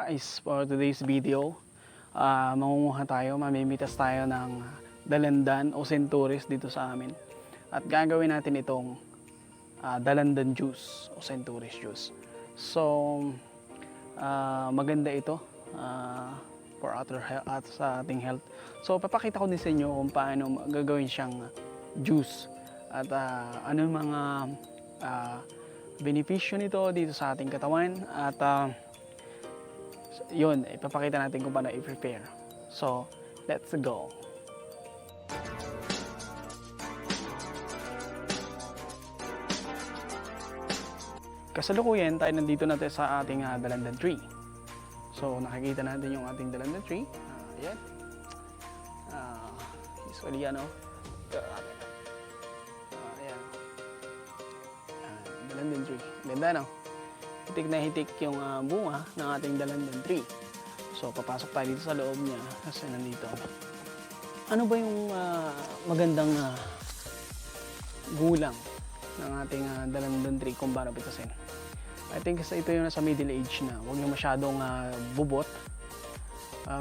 guys, for today's video, mangunguha tayo, mamimitas tayo ng dalandan o centuries dito sa amin. At gagawin natin itong dalandan juice o centuries juice. So, maganda ito for sa ating health. So, papakita ko din sa inyo kung paano gagawin siyang juice. At ano mga benepisyo nito dito sa ating katawan. At yun, ipapakita natin kung paano i-prepare. So, let's go! Kasalukuyan, tayo nandito natin sa ating dalandan tree. So, nakikita natin yung ating dalandan tree. Ayan. Usually, ano, ayan. Dalandan tree. Ganda, no? Hitik na hitik yung bunga ng ating dalandan tree. So, papasok tayo dito sa loob niya kasi nandito. Ano ba yung magandang gulang ng ating dalandan tree kung paano pitasin? I think kasi ito yung nasa middle age na. Huwag yung masyadong bubot,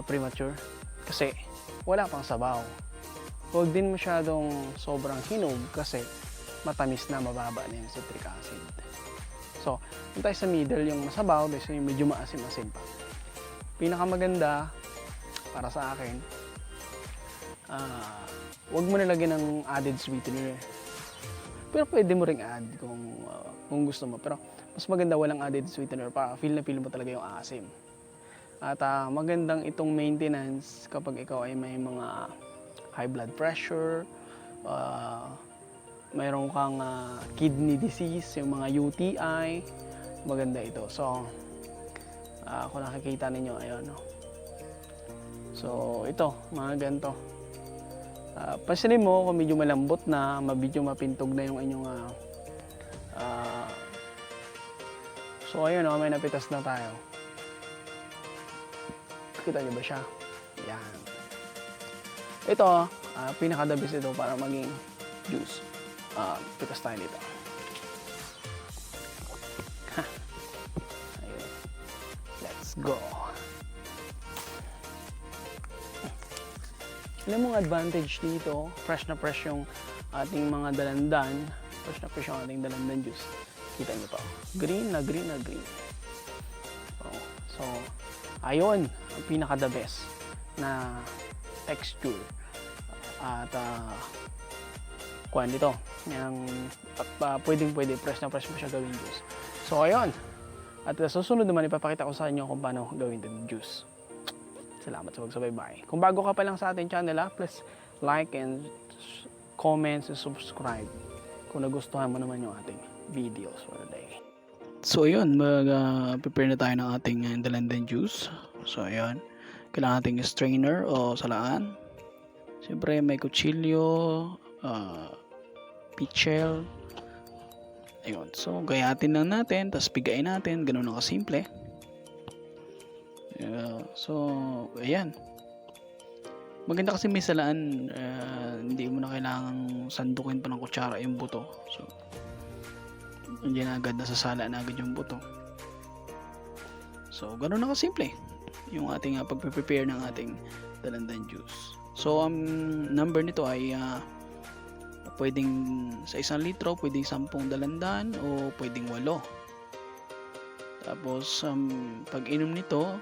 premature, kasi wala pang sabaw. Huwag din masyadong sobrang hinog kasi matamis na, mababa na yung citric acid. So, yung tayo sa middle, yung masabaw, kasi yung medyo maasim-asim pa. Pinakamaganda para sa akin, huwag mo nilagyan ng added sweetener. Pero pwede mo ring add kung gusto mo. Pero mas maganda walang added sweetener pa. Feel na feel mo talaga yung asim. At magandang itong maintenance kapag ikaw ay may mga high blood pressure, mayroon kang kidney disease, yung mga UTI, maganda ito. So, kung nakikita ninyo, ayun. No? So, ito, mga ganito. Pansinin mo kung medyo malambot na, medyo mapintog na yung inyong so, ayun, may napitas na tayo. Kita niyo ba siya? Yan. Ito, pinaka-the-best ito para maging juice. Pitas tayo dito. Ayun. Let's go. Alam mong advantage dito, fresh na fresh yung ating mga dalandan. Fresh na fresh yung ating dalandan juice. Kita niyo pa. Green na green na green. So ayun, ang pinaka-the best na texture. At kuhan dito. Yung, pwedeng-pwede, fresh na fresh mo siya gawin juice. So ayun. At susunod naman, ipapakita ko sa inyo kung paano gawin din juice. Salamat sa pagsubaybay. Kung bago ka pa lang sa ating channel, please like and comment and subscribe kung nagustuhan mo naman yung ating videos for the day. So ayun, mag-prepare na tayo ng ating dalandan juice. So ayun, kailangan nating strainer o salaan. Siyempre may kutsilyo, pichel. Ayun, so gayatin lang natin, tapos bigayin natin, ganun na kasimple. So, ayan. Maganda kasi may salaan, hindi mo na kailangang sandukin pa ng kutsara yung buto. So, hindi na agad nasasala na agad yung buto. So, ganun na kasimple yung ating pag-prepare ng ating dalandan juice. So, ang number nito ay pwedeng sa 1 litro, pwedeng 10 dalandan o pwedeng 8. Tapos, pag inom nito,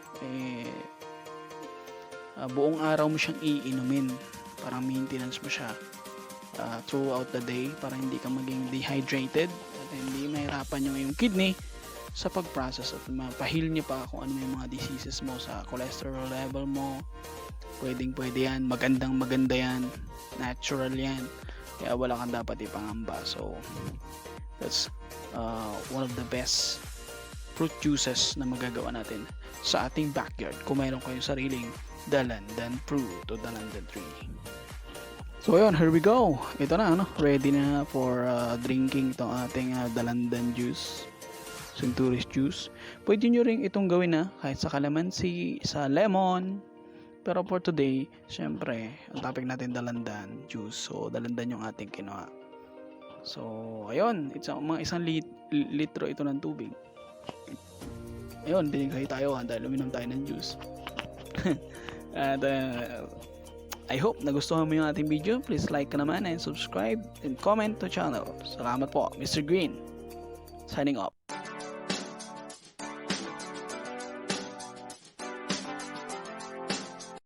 buong araw mo siyang iinumin. Parang maintenance mo siya throughout the day para hindi ka maging dehydrated at hindi mahirapan yung kidney sa pag-process at mapahil niya pa kung ano yung mga diseases mo sa cholesterol level mo. Pwedeng-pwede yan. Magandang-maganda yan. Natural yan. Kaya wala kang dapat ipangamba. So, that's one of the best fruit juices na magagawa natin sa ating backyard kung mayroon kayong sariling dalandan fruit o dalandan tree. So ayun, here we go. Ito na, ready na for drinking itong ating dalandan juice, centuries juice. Pwede nyo rin itong gawin kahit sa kalamansi, sa lemon. Pero for today, syempre, ang topic natin dalandan juice. So dalandan yung ating kinuha. So ayun, mga 1 litro ito ng tubig. Ayun, binigay tayo dahil uminom tayo ng juice. At I hope nagustuhan mo yung ating video. Please like ka naman and subscribe and comment to channel. Salamat po, Mr. Green. Signing off.